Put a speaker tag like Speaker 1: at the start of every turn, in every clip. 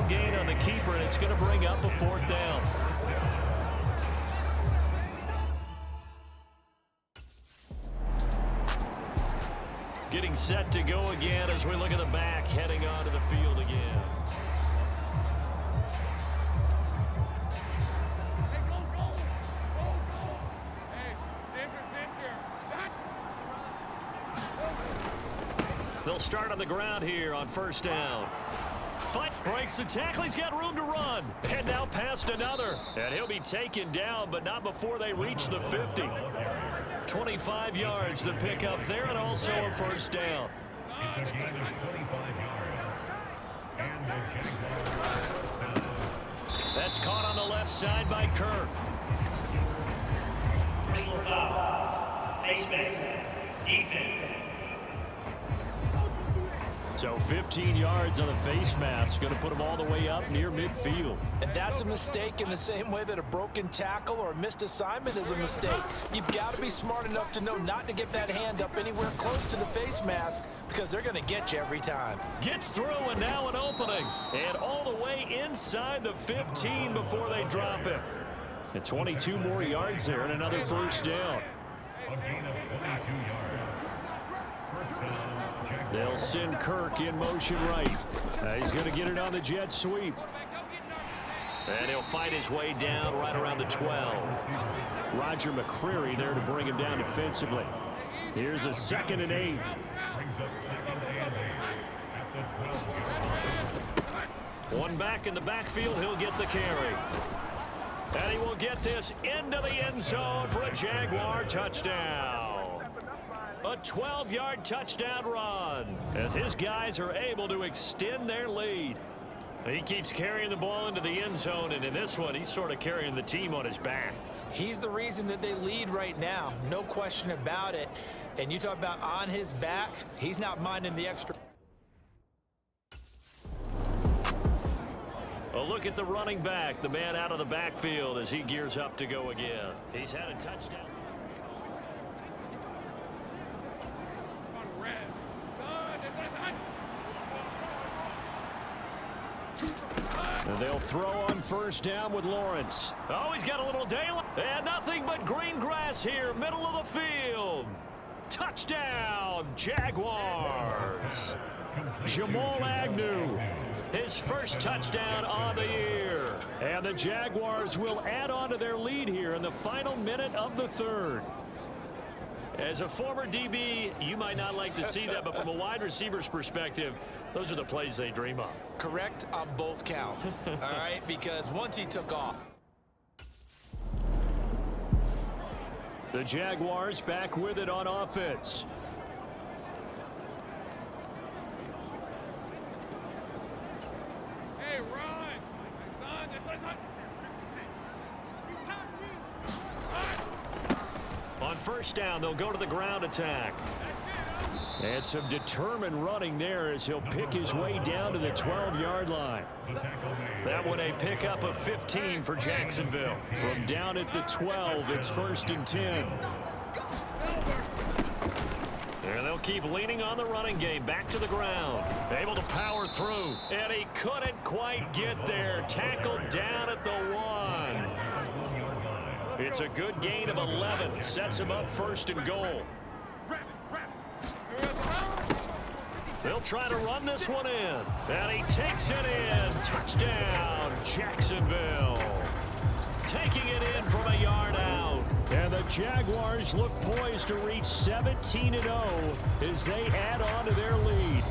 Speaker 1: gain on the keeper, and it's going to bring up a 4th down. Getting set to go again as we look at the back, heading onto the field again. They'll start on the ground here on 1st down. Fight breaks the tackle. He's got room to run. And now past another. And he'll be taken down, but not before they reach the 50. 25 yards the pickup there, and also a 1st down. That's caught on the left side by Kirk. Defense. So 15 yards on the face mask. Going to put them all the way up near midfield.
Speaker 2: And that's a mistake in the same way that a broken tackle or a missed assignment is a mistake. You've got to be smart enough to know not to get that hand up anywhere close to the face mask because they're going to get you every time.
Speaker 1: Gets through, and now an opening. And all the way inside the 15 before they drop it. And 22 more yards there and another 1st down.
Speaker 3: A gain of 22 yards.
Speaker 1: They'll send Kirk in motion right. He's going to get it on the jet sweep. And he'll fight his way down right around the 12. Roger McCreary there to bring him down defensively. Here's a 2nd and 8. One back in the backfield. He'll get the carry. And he will get this into the end zone for a Jaguar touchdown. A 12-yard touchdown run as his guys are able to extend their lead. He keeps carrying the ball into the end zone, and in this one, he's sort of carrying the team on his back.
Speaker 2: He's the reason that they lead right now, no question about it. And you talk about on his back, he's not minding the extra.
Speaker 1: A look at the running back, the man out of the backfield as he gears up to go again. He's had a touchdown. And they'll throw on 1st down with Lawrence. Oh, he's got a little daylight. And nothing but green grass here, middle of the field. Touchdown, Jaguars. Jamal Agnew, his 1st touchdown on the year. And the Jaguars will add on to their lead here in the final minute of the 3rd. As a former DB, you might not like to see that, but from a wide receiver's perspective, those are the plays they dream of.
Speaker 2: Correct on both counts, all right, because once he took off.
Speaker 1: The Jaguars back with it on offense.
Speaker 4: Hey, run! Son,
Speaker 1: On 1st down, they'll go to the ground attack. And some determined running there as he'll pick his way down to the 12-yard line. That one a pickup of 15 for Jacksonville. From down at the 12, it's 1st and 10. And they'll keep leaning on the running game. Back to the ground. Able to power through. And he couldn't quite get there. Tackled down at the 1. It's a good gain of 11. Sets him up 1st and goal. They'll try to run this one in. And he takes it in. Touchdown, Jacksonville. Taking it in from a yard out. And the Jaguars look poised to reach 17-0 as they add on to their lead.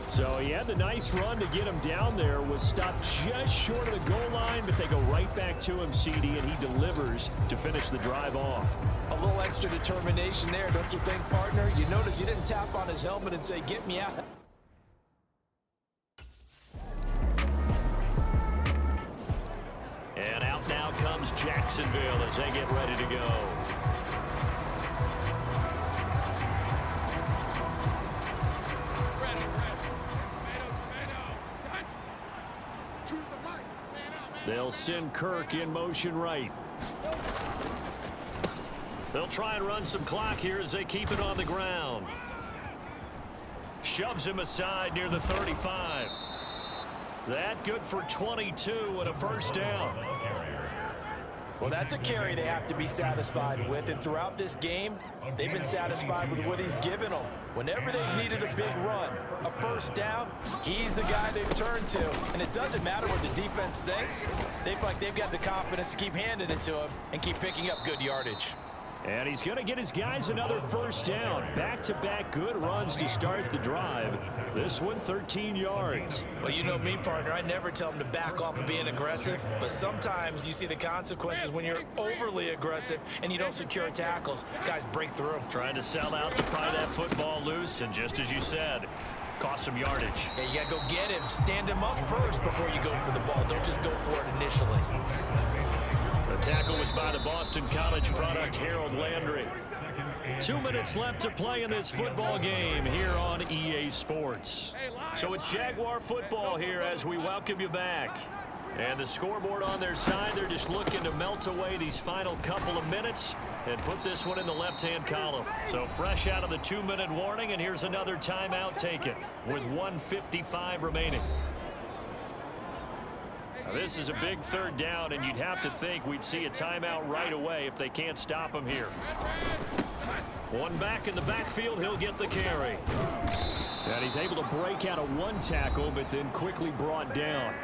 Speaker 1: So he had the nice run to get him down there. Was stopped just short of the goal line, but they go right back to him, CD, and he delivers to finish the drive off.
Speaker 2: A little extra determination there, don't you think, partner? You notice he didn't tap on his helmet and say, "Get me out."
Speaker 1: And out now comes Jacksonville as they get ready to go. They'll send Kirk in motion right. They'll try and run some clock here as they keep it on the ground. Shoves him aside near the 35. That good for 22 and a first down.
Speaker 2: Well, that's a carry they have to be satisfied with, and throughout this game, they've been satisfied with what he's given them. Whenever they've needed a big run, a first down, he's the guy they've turned to. And it doesn't matter what the defense thinks. They feel like they've got the confidence to keep handing it to him and keep picking up good yardage.
Speaker 1: And he's going to get his guys another first down. Back-to-back good runs to start the drive. This one, 13 yards.
Speaker 2: Well, you know me, partner. I never tell them to back off of being aggressive. But sometimes you see the consequences when you're overly aggressive and you don't secure tackles. Guys break through.
Speaker 1: Trying to sell out to pry that football loose. And just as you said, cost some yardage.
Speaker 2: Yeah, you got to go get him. Stand him up first before you go for the ball. Don't just go for it initially.
Speaker 1: The tackle was by the Boston College product, Harold Landry. 2 minutes left to play in this football game here on EA Sports. So it's Jaguar football here as we welcome you back. And the scoreboard on their side, they're just looking to melt away these final couple of minutes and put this one in the left-hand column. So fresh out of the 2-minute warning, and here's another timeout taken with 1:55 remaining. Now, this is a big third down, and you'd have to think we'd see a timeout right away if they can't stop him here. One back in the backfield, he'll get the carry. And he's able to break out of one tackle, but then quickly brought down.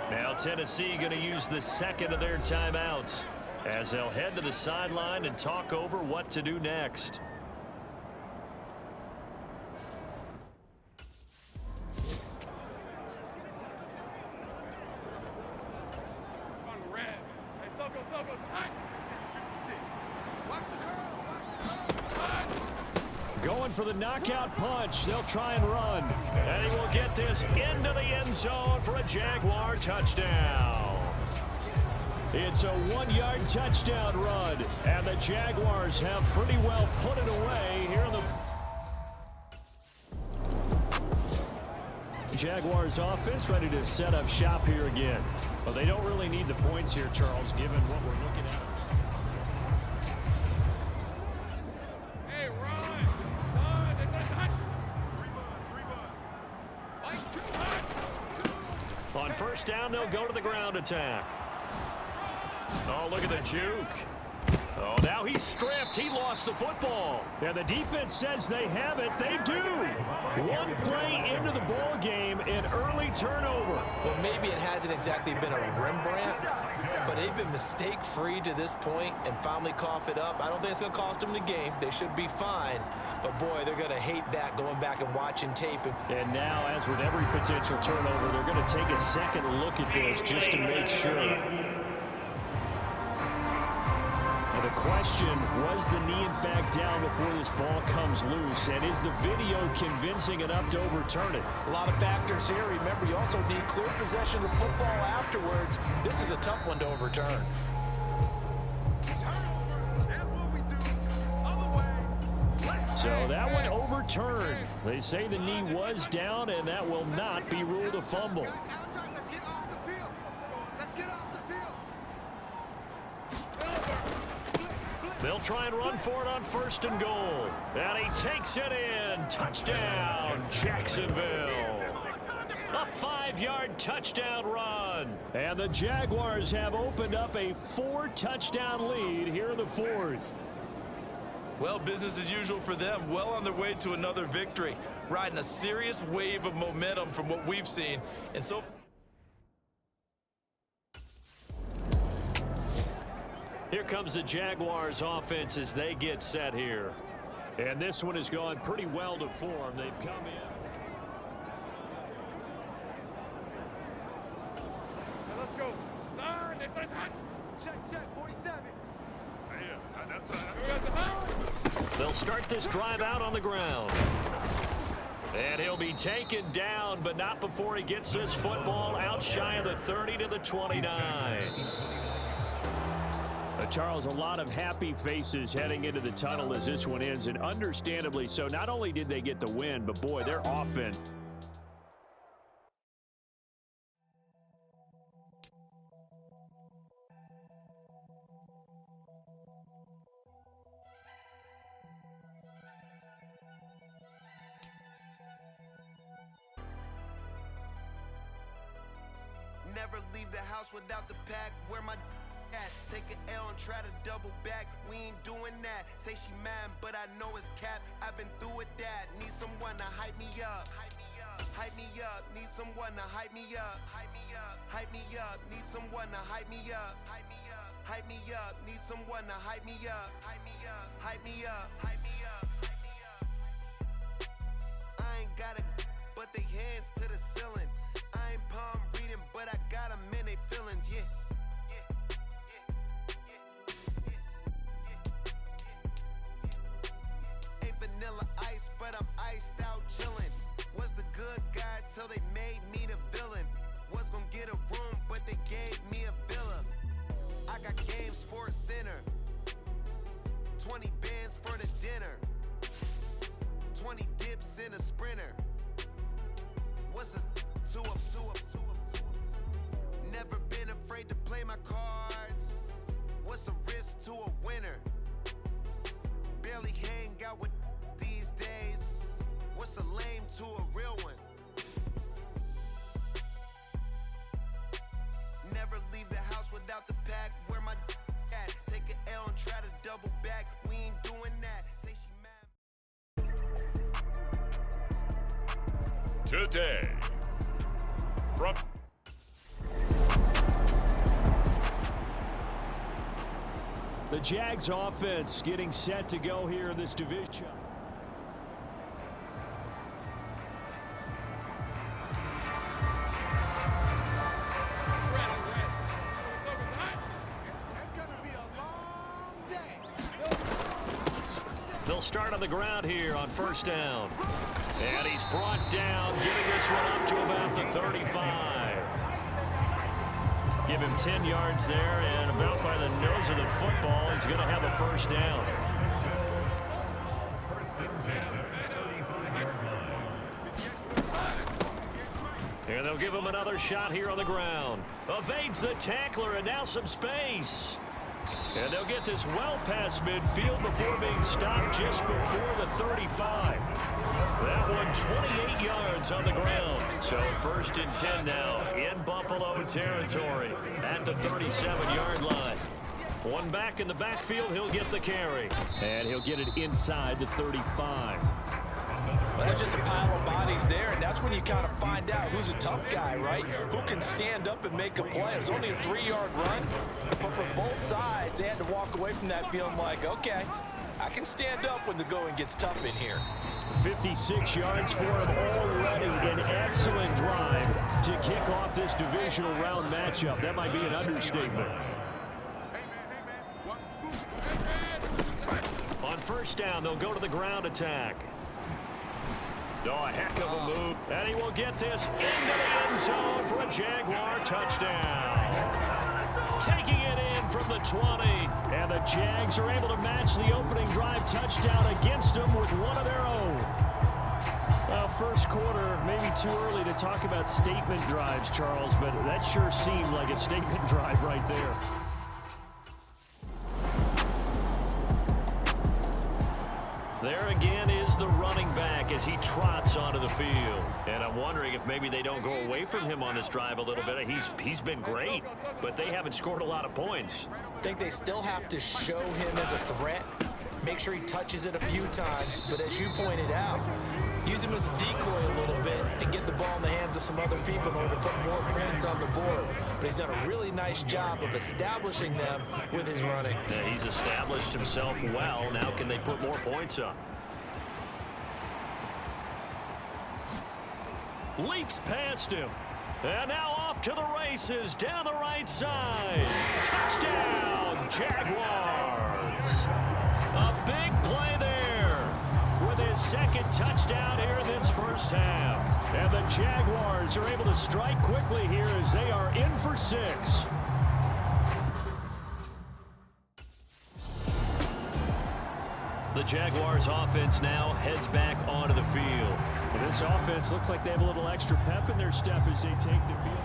Speaker 1: Now Tennessee going to use the second of their timeouts as they'll head to the sideline and talk over what to do next. Going for the knockout punch. They'll try and run. And he will get this into the end zone for a Jaguar touchdown. It's a 1-yard touchdown run. And the Jaguars have pretty well put it away here in the Jaguars offense ready to set up shop here again. Well, they don't really need the points here, Charles, given what we're looking at. On first down, they'll go to the ground attack. Oh, look at the juke. Oh, now he's stripped. He lost the football. And the defense says they have it. They do. One play into the ball game, an early turnover.
Speaker 2: Well, maybe it hasn't exactly been a Rembrandt, but they've been mistake-free to this point and finally cough it up. I don't think it's going to cost them the game. They should be fine. But, boy, they're going to hate that going back and watching tape.
Speaker 1: And now, as with every potential turnover, they're going to take a second look at this just to make sure. The question, was the knee in fact down before this ball comes loose? And is the video convincing enough to overturn it?
Speaker 2: A lot of factors here. Remember, you also need clear possession of the football afterwards. This is a tough one to overturn.
Speaker 1: So that one overturned. They say the knee was down, and that will not be ruled a fumble. They'll try and run for it on first and goal. And he takes it in. Touchdown, Jacksonville. A 5-yard touchdown run. And the Jaguars have opened up a 4-touchdown lead here in the fourth.
Speaker 2: Well, business as usual for them. Well on their way to another victory. Riding a serious wave of momentum from what we've seen. And so
Speaker 1: here comes the Jaguars offense as they get set here. And this one has gone pretty well to form. They've come in.
Speaker 4: Let's go. Check, 47.
Speaker 1: They'll start this drive out on the ground. And he'll be taken down, but not before he gets this football out shy of the 30 to the 29. Charles, a lot of happy faces heading into the tunnel as this one ends, and understandably so. Not only did they get the win, but boy, their offense.
Speaker 5: Never leave the house without the pack. Where my at? Take an L and try to double back. We ain't doing that. Say she mad, but I know it's cap. I've been through with that. Need someone to hype me up. Hype me up. Need someone to hype me up. Hype me up. Hype me up. Need someone to hype me up. Hype me up. Hype me up. Need someone to hype me up. Hype me up. Hype me up. Hype me up. I ain't got it, but they hands to the ceiling. I ain't palm reading, but I got them in they feelings, yeah. Ain't vanilla ice, but I'm iced out chillin'. Was the good guy till they made me the villain. Was gonna get a room, but they gave me a villa. I got game Sports Center. 20 bands for the dinner. 20 dips in a sprinter. What's a 2 up, 2 up, 2 up, 2 up? Never been afraid to play my cards. What's a risk to a winner? Barely hang out with these days. What's a lame to a real one? Never leave the house without the pack. Where my at? Take an L and try to double back. We ain't doing that. Say she mad.
Speaker 1: Today, from the Jags offense getting set to go here in this division. They'll start on the ground here on first down. And he's brought down, giving this one up to about the 35. Give him 10 yards there, and about by the nose of the football, he's going to have a first down. And they'll give him another shot here on the ground. Evades the tackler, and now some space. And they'll get this well past midfield before being stopped just before the 35. That one 28 yards on the ground. So first and 10 now in Buffalo territory at the 37-yard line. One back in the backfield, he'll get the carry. And he'll get it inside the 35.
Speaker 2: Well, there's just a pile of bodies there, and that's when you kind of find out who's a tough guy, right? Who can stand up and make a play. It was only a 3-yard run, but for both sides, they had to walk away from that feeling like, okay, I can stand up when the going gets tough in here.
Speaker 1: 56 yards for him already. An excellent drive to kick off this divisional round matchup. That might be an understatement. On first down, they'll go to the ground attack. Oh, a heck of a move. And he will get this into the end zone for a Jaguar touchdown. Taking it in from the 20. And the Jags are able to match the opening drive touchdown against them with one of their own. Well, first quarter, maybe too early to talk about statement drives, Charles, but that sure seemed like a statement drive right there. There again is the running back as he trots onto the field. And I'm wondering if maybe they don't go away from him on this drive a little bit. He's been great, but they haven't scored a lot of points.
Speaker 2: I think they still have to show him as a threat. Make sure he touches it a few times. But as you pointed out, use him as a decoy a little bit and get the ball in the hands of some other people in order to put more points on the board. But he's done a really nice job of establishing them with his running.
Speaker 1: Yeah, he's established himself well. Now can they put more points up? Leaps past him. And now off to the races down the right side. Touchdown, Jaguars. A big play there with his second touchdown here in this first half. And the Jaguars are able to strike quickly here as they are in for 6. The Jaguars offense now heads back onto the field. Well, this offense looks like they have a little extra pep in their step as they take the field.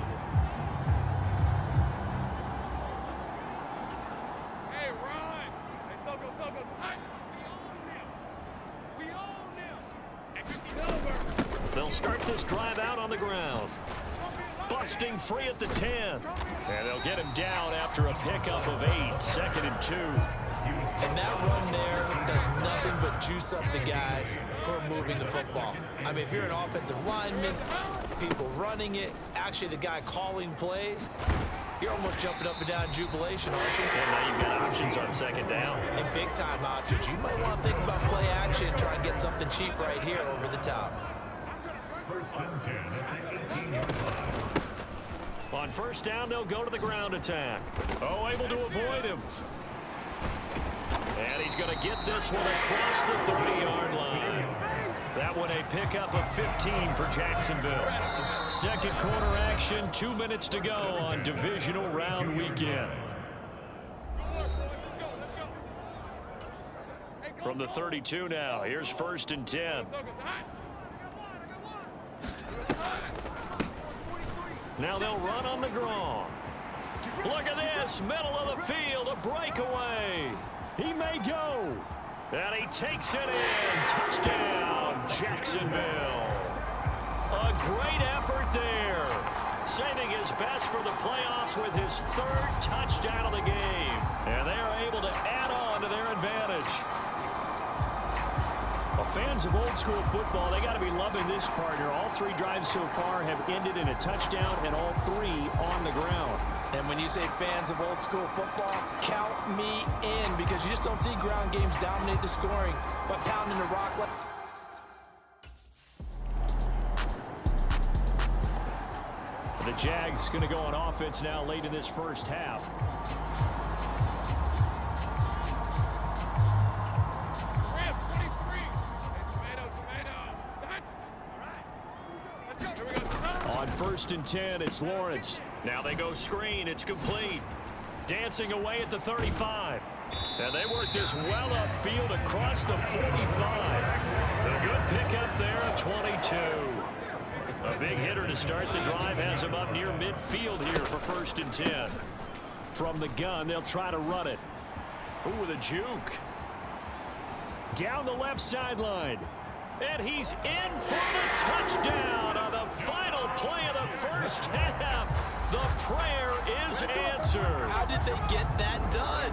Speaker 4: Hey, Ron. Hey, Soko. Hey, we own them. Silver.
Speaker 1: They'll start this drive out on the ground. busting free at the 10. And they'll get him down after a pickup of 8, 2nd and 2.
Speaker 2: And that run there does nothing but juice up the guys who are moving the football. I mean, if you're an offensive lineman, people running it, actually the guy calling plays, you're almost jumping up and down in jubilation, aren't you?
Speaker 1: Well, now you've got options on 2nd down.
Speaker 2: And big-time options. You might want to think about play action and try and get something cheap right here over the top.
Speaker 1: On 1st down, they'll go to the ground attack. Oh, able to avoid him. And he's going to get this one across the 30-yard line. That one a pickup of 15 for Jacksonville. 2nd quarter action, 2 minutes to go on divisional round weekend. From the 32 now, here's 1st and 10. Now they'll run on the draw. Look at this, middle of the field, a breakaway. He may go. And he takes it in. Touchdown, Jacksonville. A great effort there. Saving his best for the playoffs with his 3rd touchdown of the game. And they are able to add on to their advantage. Well, fans of old school football, they got to be loving this partner. All 3 drives so far have ended in a touchdown and all 3 on the ground.
Speaker 2: And when you say fans of old school football, count me in, because you just don't see ground games dominate the scoring, but pounding the rock like...
Speaker 1: The Jags going to go on offense now late in this first half.
Speaker 4: Ram, 23. Hey, tomato, tomato. All right. Let's go. Here we go.
Speaker 1: On 1st and 10, it's Lawrence. Now they go screen. It's complete. Dancing away at the 35. And they work this well upfield across the 45. A good pickup there at 22. A big hitter to start the drive has him up near midfield here for 1st and 10. From the gun, they'll try to run it. Ooh, with a juke. Down the left sideline. And he's in for the touchdown on the final play of the first half. The prayer is answered.
Speaker 2: How did they get that done?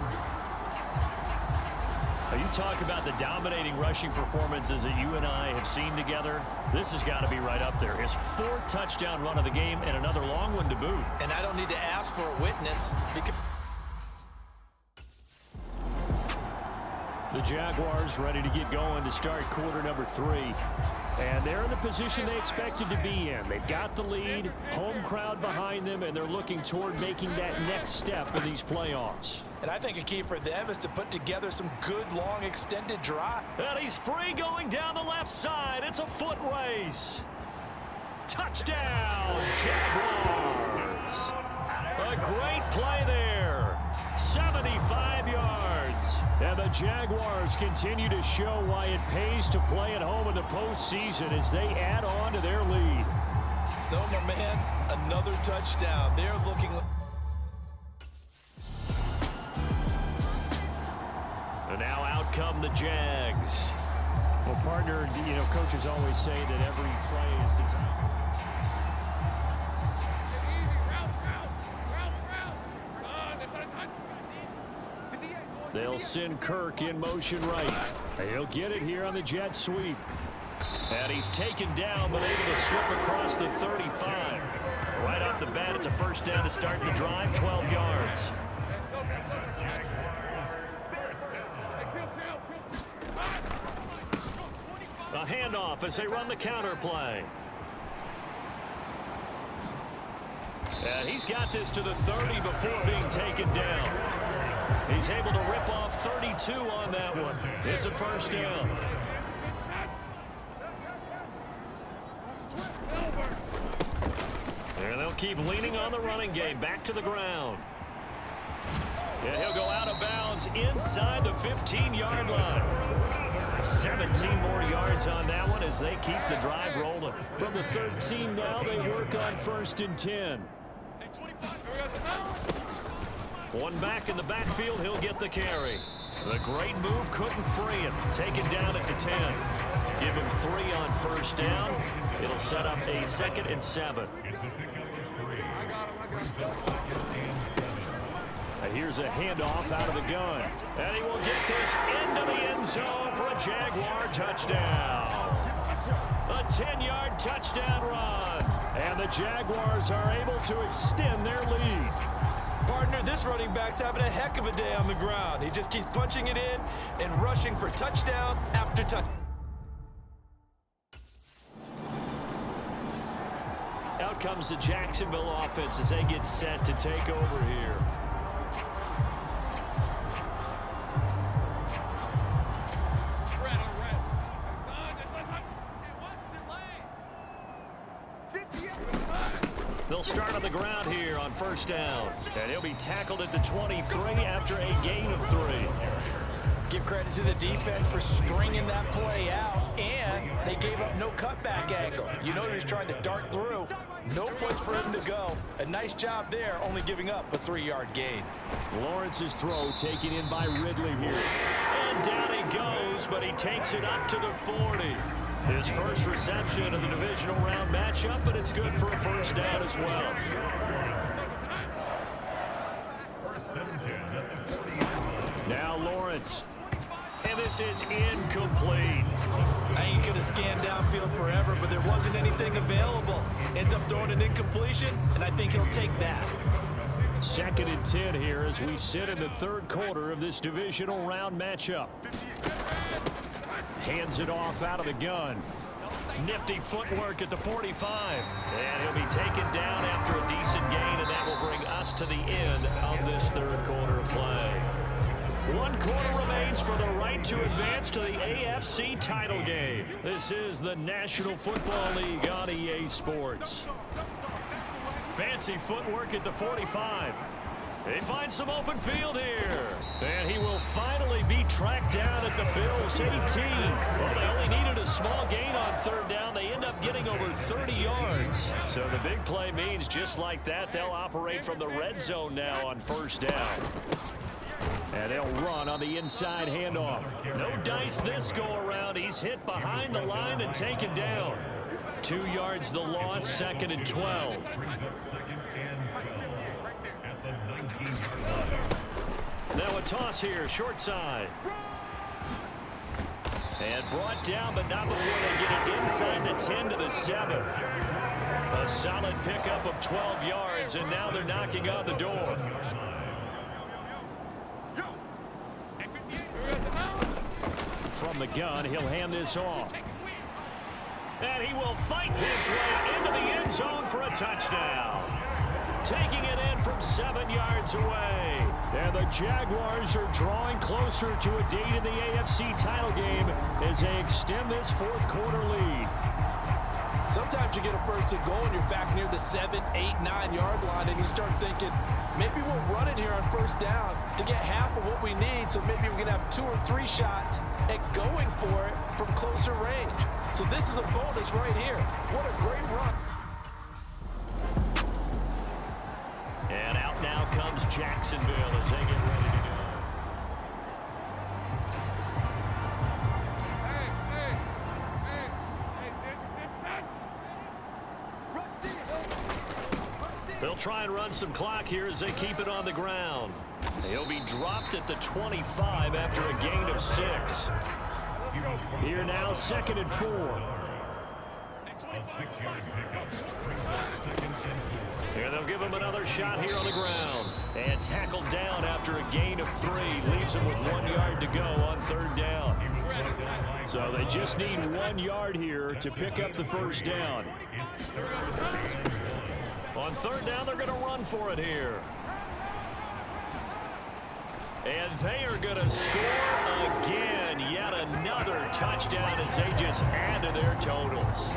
Speaker 1: Now you talk about the dominating rushing performances that you and I have seen together. This has got to be right up there. His 4th touchdown run of the game and another long one to boot.
Speaker 2: And I don't need to ask for a witness, because
Speaker 1: the Jaguars ready to get going to start quarter number 3. And they're in the position they expected to be in. They've got the lead, home crowd behind them, and they're looking toward making that next step in these playoffs.
Speaker 2: and I think a key for them is to put together some good, long, extended drive.
Speaker 1: And he's free going down the left side. It's a foot race. Touchdown, Jaguars. A great play there. 75 yards. And the Jaguars continue to show why it pays to play at home in the postseason as they add on to their lead.
Speaker 2: So, my man, another touchdown. They're looking...
Speaker 1: And now out come the Jags. Well, partner, you know, coaches always say that every play is designed. They'll send Kirk in motion right. He'll get it here on the jet sweep. And he's taken down, but able to slip across the 35. Right off the bat, it's a first down to start the drive, 12 yards. A handoff as they run the counter play. And he's got this to the 30 before being taken down. He's able to rip off 32 on that one. It's a first down. And they'll keep leaning on the running game. Back to the ground. And he'll go out of bounds inside the 15-yard line. 17 more yards on that one as they keep the drive rolling. From the 13 now, they work on first and 10. One back in the backfield, he'll get the carry. The great move couldn't free him. Taken down at the 10. Give him 3 on first down. It'll set up a 2nd and 7. Here's a handoff out of the gun. And he will get this into the end zone for a Jaguar touchdown. A 10-yard touchdown run. And the Jaguars are able to extend their lead.
Speaker 2: Partner, this running back's having a heck of a day on the ground. He just keeps punching it in and rushing for touchdown after touchdown.
Speaker 1: Out comes the Jacksonville offense as they get set to take over here. They'll start on the ground here on first down. And he'll be tackled at the 23 after a gain of 3.
Speaker 2: Give credit to the defense for stringing that play out, and they gave up no cutback angle. You know he was trying to dart through. No place for him to go. A nice job there, only giving up a 3-yard gain.
Speaker 1: Lawrence's throw taken in by Ridley here. And down he goes, but he takes it up to the 40. His first reception of the divisional round matchup, but it's good for a first down as well. Now Lawrence. And this is incomplete.
Speaker 2: I think he could have scanned downfield forever, but there wasn't anything available. Ends up throwing an incompletion, and I think he'll take that.
Speaker 1: 2nd and 10 here as we sit in the 3rd quarter of this divisional round matchup. Hands it off out of the gun. Nifty footwork at the 45. And he'll be taken down after a decent gain, and that will bring us to the end of this 3rd quarter of play. 1 quarter remains for the right to advance to the AFC title game. This is the National Football League on EA Sports. Fancy footwork at the 45. They find some open field here. And he will finally be tracked down at the Bills' 18. Well, they only needed a small gain on 3rd down. They end up getting over 30 yards. So the big play means just like that, they'll operate from the red zone now on 1st down. And they'll run on the inside handoff. No dice this go-around. He's hit behind the line and taken down. 2 yards the loss, 2nd and 12. Now a toss here, short side. And brought down, but not before they get it inside the 10 to the 7. A solid pickup of 12 yards, and now they're knocking on the door. From the gun, he'll hand this off. And he will fight his way into the end zone for a touchdown. Taking it in from 7 yards away. And the Jaguars are drawing closer to a date in the AFC title game as they extend this 4th quarter lead.
Speaker 2: Sometimes you get a 1st and goal and you're back near the 7, 8, 9 yard line, and you start thinking, maybe we'll run it here on 1st down to get half of what we need, so maybe we can have 2 or 3 shots at going for it from closer range. So this is a bonus right here. What a great run.
Speaker 1: And out now comes Jacksonville as they get ready to go. They'll try and run some clock here as they keep it on the ground. He'll be dropped at the 25 after a gain of 6. Here now, 2nd and 4. Here they'll give him another shot here on the ground. And tackled down after a gain of 3. Leaves him with 1 yard to go on 3rd down. So they just need 1 yard here to pick up the 1st down. On 3rd down, they're going to run for it here. And they are going to score again. Yet another touchdown as they just add to their totals.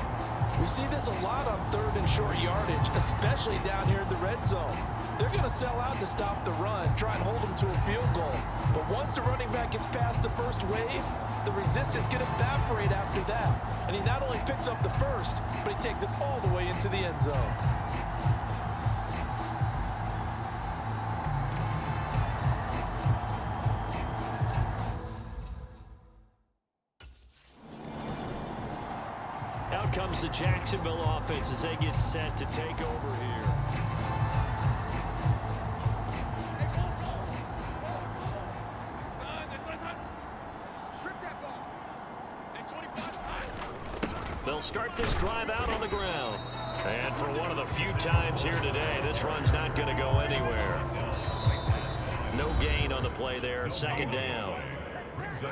Speaker 2: We see this a lot on 3rd and short yardage, especially down here in the red zone. They're going to sell out to stop the run, try and hold them to a field goal. But once the running back gets past the first wave, the resistance can evaporate after that. And he not only picks up the first, but he takes it all the way into the end zone.
Speaker 1: Out comes comes the Jacksonville offense as they get set to take over here. They'll start this drive out on the ground. And for one of the few times here today, this run's not going to go anywhere. No gain on the play there, second down.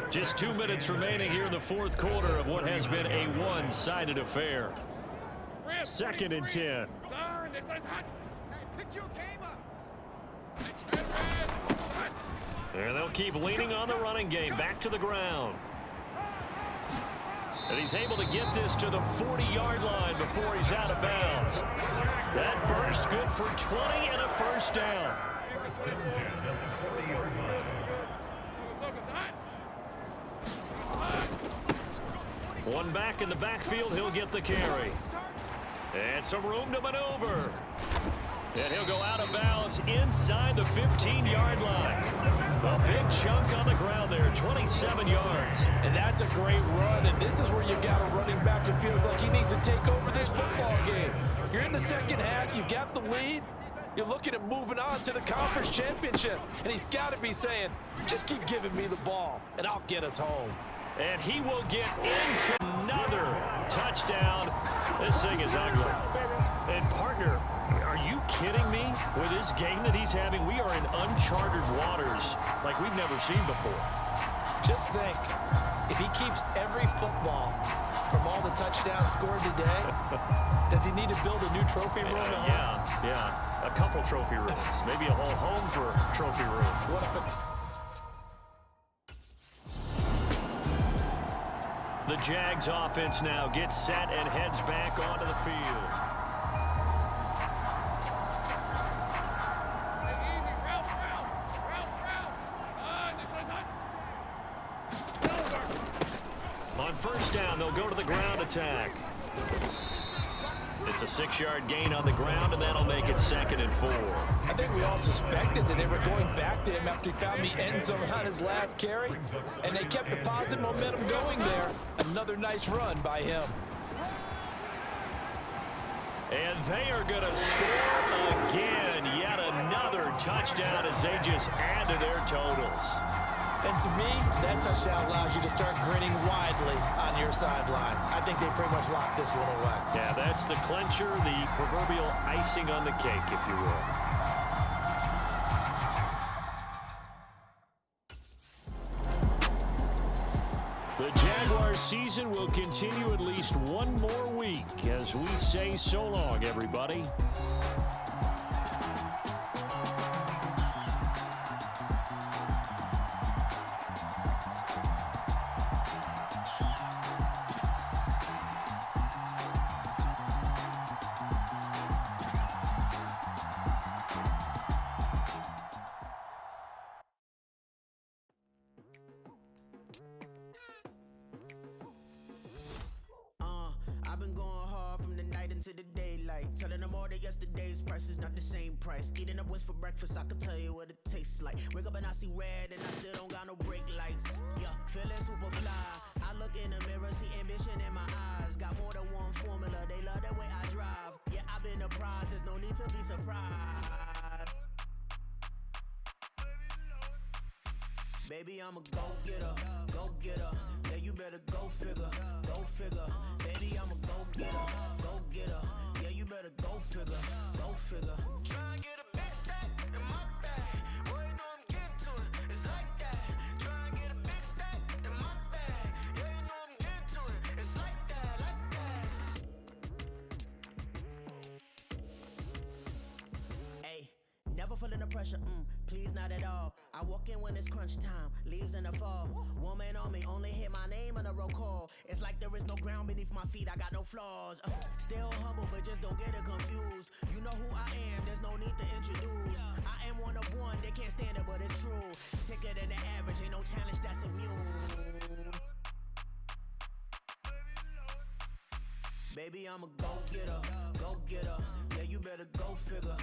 Speaker 1: Just 2 minutes remaining here in the fourth quarter of what has been a one-sided affair. 2nd and 10. And they'll keep leaning on the running game. Back to the ground. And he's able to get this to the 40-yard line before he's out of bounds. That burst good for 20 and a first down. One back in the backfield, he'll get the carry. And some room to maneuver. And he'll go out of bounds inside the 15-yard line. A big chunk on the ground there, 27 yards.
Speaker 2: And that's a great run, and this is where you got a running back who feels like he needs to take over this football game. You're in the second half, you got the lead. You're looking at moving on to the conference championship, and he's got to be saying, just keep giving me the ball, and I'll get us home.
Speaker 1: And he will get into another touchdown. This thing is ugly. And partner, are you kidding me? With this game that he's having, we are in uncharted waters like we've never seen before.
Speaker 2: Just think, if he keeps every football from all the touchdowns scored today, does he need to build a new trophy room at home?
Speaker 1: Yeah. A couple trophy rooms. Maybe a whole home for trophy room.
Speaker 2: What if it...
Speaker 1: The Jags offense now gets set and heads back onto the field. On first down, they'll go to the ground attack. It's a 6-yard gain on the ground, and that'll make it 2nd and 4.
Speaker 2: I think we all suspected that they were going back to him after he found the end zone on his last carry, and they kept the positive momentum going there. Another nice run by him.
Speaker 1: And they are going to score again. Yet another touchdown as they just add to their totals.
Speaker 2: And to me, that touchdown allows you to start grinning widely on your sideline. I think they pretty much locked this one away.
Speaker 1: Yeah, that's the clincher, the proverbial icing on the cake, if you will. The Jaguars season will continue at least one more week as we say so long, everybody.
Speaker 5: I've been going hard from the night into the daylight, telling them all that yesterday's price is not the same price. Eating up wings for breakfast, I can tell you what it tastes like. Wake up and I see red and I still don't got no brake lights. Yeah, feeling super fly. I look in the mirror, see ambition in my eyes. Got more than one formula, they love the way I drive. Yeah, I've been a prize, there's no need to be surprised. Baby, I'm a go-getter, go-getter. Yeah, you better go figure, go figure. Baby, I'm a go-getter, go-getter. Yeah, you better go figure, go figure. Try and get a big stack in my bag. Boy, you know I'm getting to it, it's like that. Try and get a big stack in my bag. Yeah, you know I'm getting to it, it's like that, like that. Hey, never feeling the pressure, please not at all. I walk in when it's crunch time, leaves in the fall. Woman on me, only hit my name on a roll call. It's like there is no ground beneath my feet, I got no flaws. Still humble, but just don't get it confused. You know who I am, there's no need to introduce. I am one of one, they can't stand it, but it's true. Sicker than the average, ain't no challenge that's immune. Baby, I'm a go-getter, go-getter. Yeah, you better go figure.